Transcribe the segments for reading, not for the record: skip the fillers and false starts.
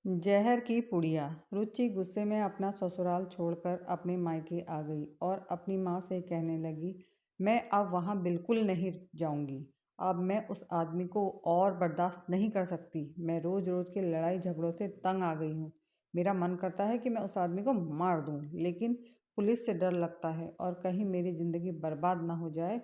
जहर की पुड़िया। रुचि गुस्से में अपना ससुराल छोड़कर अपने मायके आ गई और अपनी माँ से कहने लगी, मैं अब वहाँ बिल्कुल नहीं जाऊँगी। अब मैं उस आदमी को और बर्दाश्त नहीं कर सकती। मैं रोज़ रोज़ के लड़ाई झगड़ों से तंग आ गई हूँ। मेरा मन करता है कि मैं उस आदमी को मार दूँ, लेकिन पुलिस से डर लगता है और कहीं मेरी ज़िंदगी बर्बाद ना हो जाए।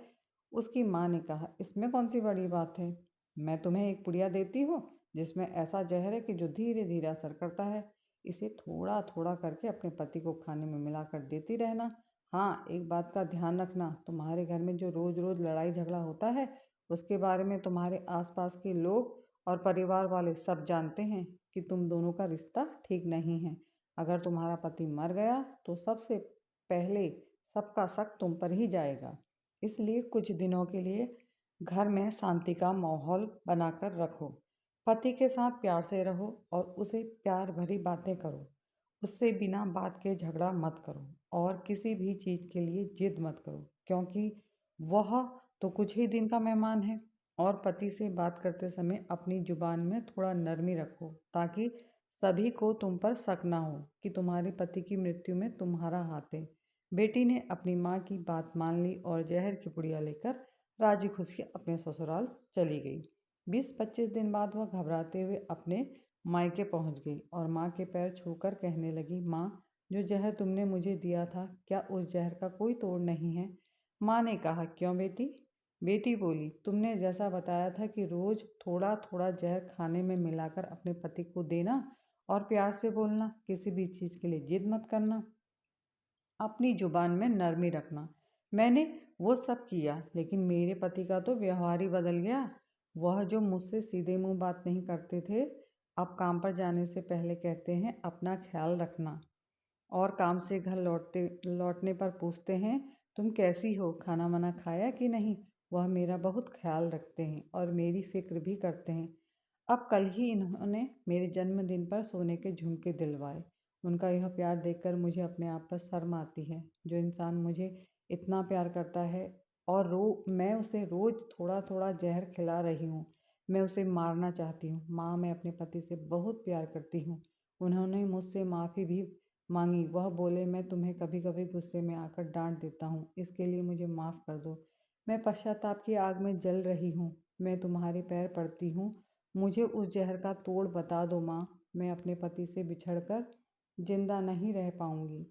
उसकी माँ ने कहा, इसमें कौन सी बड़ी बात है। मैं तुम्हें एक पुड़िया देती हूँ जिसमें ऐसा जहर है कि जो धीरे धीरे असर करता है। इसे थोड़ा थोड़ा करके अपने पति को खाने में मिलाकर देती रहना। हाँ, एक बात का ध्यान रखना, तुम्हारे घर में जो रोज रोज लड़ाई झगड़ा होता है उसके बारे में तुम्हारे आसपास के लोग और परिवार वाले सब जानते हैं कि तुम दोनों का रिश्ता ठीक नहीं है। अगर तुम्हारा पति मर गया तो सबसे पहले सबका शक तुम पर ही जाएगा। इसलिए कुछ दिनों के लिए घर में शांति का माहौल बनाकर रखो। पति के साथ प्यार से रहो और उसे प्यार भरी बातें करो। उससे बिना बात के झगड़ा मत करो और किसी भी चीज़ के लिए जिद मत करो, क्योंकि वह तो कुछ ही दिन का मेहमान है। और पति से बात करते समय अपनी जुबान में थोड़ा नरमी रखो ताकि सभी को तुम पर शक ना हो कि तुम्हारे पति की मृत्यु में तुम्हारा हाथ है। बेटी ने अपनी माँ की बात मान ली और जहर की पुड़िया लेकर राजी खुशी अपने ससुराल चली गई। 20-25 दिन बाद वह घबराते हुए अपने मायके पहुंच गई और माँ के पैर छूकर कहने लगी, माँ, जो जहर तुमने मुझे दिया था, क्या उस जहर का कोई तोड़ नहीं है। माँ ने कहा, क्यों बेटी। बेटी बोली, तुमने जैसा बताया था कि रोज थोड़ा थोड़ा जहर खाने में मिलाकर अपने पति को देना और प्यार से बोलना, किसी भी चीज़ के लिए जिद मत करना, अपनी जुबान में नरमी रखना। मैंने वो सब किया, लेकिन मेरे पति का तो व्यवहार ही बदल गया। वह जो मुझसे सीधे मुंह बात नहीं करते थे, अब काम पर जाने से पहले कहते हैं अपना ख्याल रखना, और काम से घर लौटने पर पूछते हैं, तुम कैसी हो, खाना वाना खाया कि नहीं। वह मेरा बहुत ख्याल रखते हैं और मेरी फिक्र भी करते हैं। अब कल ही इन्होंने मेरे जन्मदिन पर सोने के झुमके दिलवाए। उनका यह प्यार देखकर मुझे अपने आप पर शर्म आती है। जो इंसान मुझे इतना प्यार करता है और मैं उसे रोज़ थोड़ा थोड़ा जहर खिला रही हूँ, मैं उसे मारना चाहती हूँ। माँ, मैं अपने पति से बहुत प्यार करती हूँ। उन्होंने मुझसे माफ़ी भी मांगी। वह बोले, मैं तुम्हें कभी कभी गुस्से में आकर डांट देता हूँ, इसके लिए मुझे माफ़ कर दो। मैं पश्चाताप की आग में जल रही हूँ। मैं तुम्हारे पैर पड़ती हूँ, मुझे उस जहर का तोड़ बता दो माँ। मैं अपने पति से बिछड़कर जिंदा नहीं रह पाऊंगी।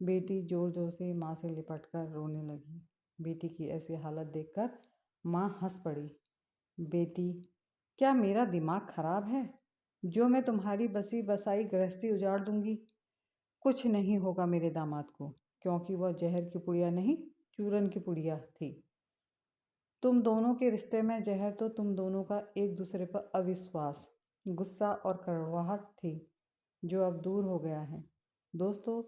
बेटी जोर जोर से माँ से लिपट कर रोने लगी। बेटी की ऐसी हालत देखकर माँ हंस पड़ी। बेटी, क्या मेरा दिमाग खराब है जो मैं तुम्हारी बसी बसाई गृहस्थी उजाड़ दूंगी। कुछ नहीं होगा मेरे दामाद को, क्योंकि वह जहर की पुड़िया नहीं, चूरन की पुड़िया थी। तुम दोनों के रिश्ते में जहर तो तुम दोनों का एक दूसरे पर अविश्वास, गुस्सा और कड़वाहट थी, जो अब दूर हो गया है। दोस्तों,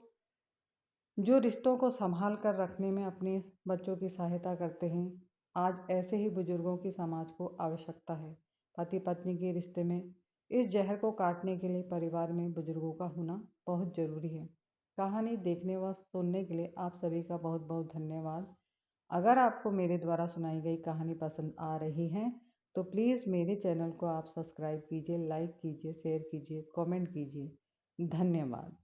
जो रिश्तों को संभाल कर रखने में अपने बच्चों की सहायता करते हैं, आज ऐसे ही बुजुर्गों की समाज को आवश्यकता है। पति पत्नी के रिश्ते में इस जहर को काटने के लिए परिवार में बुजुर्गों का होना बहुत ज़रूरी है। कहानी देखने व सुनने के लिए आप सभी का बहुत बहुत धन्यवाद। अगर आपको मेरे द्वारा सुनाई गई कहानी पसंद आ रही है तो प्लीज़ मेरे चैनल को आप सब्सक्राइब कीजिए, लाइक कीजिए, शेयर कीजिए, कमेंट कीजिए। धन्यवाद।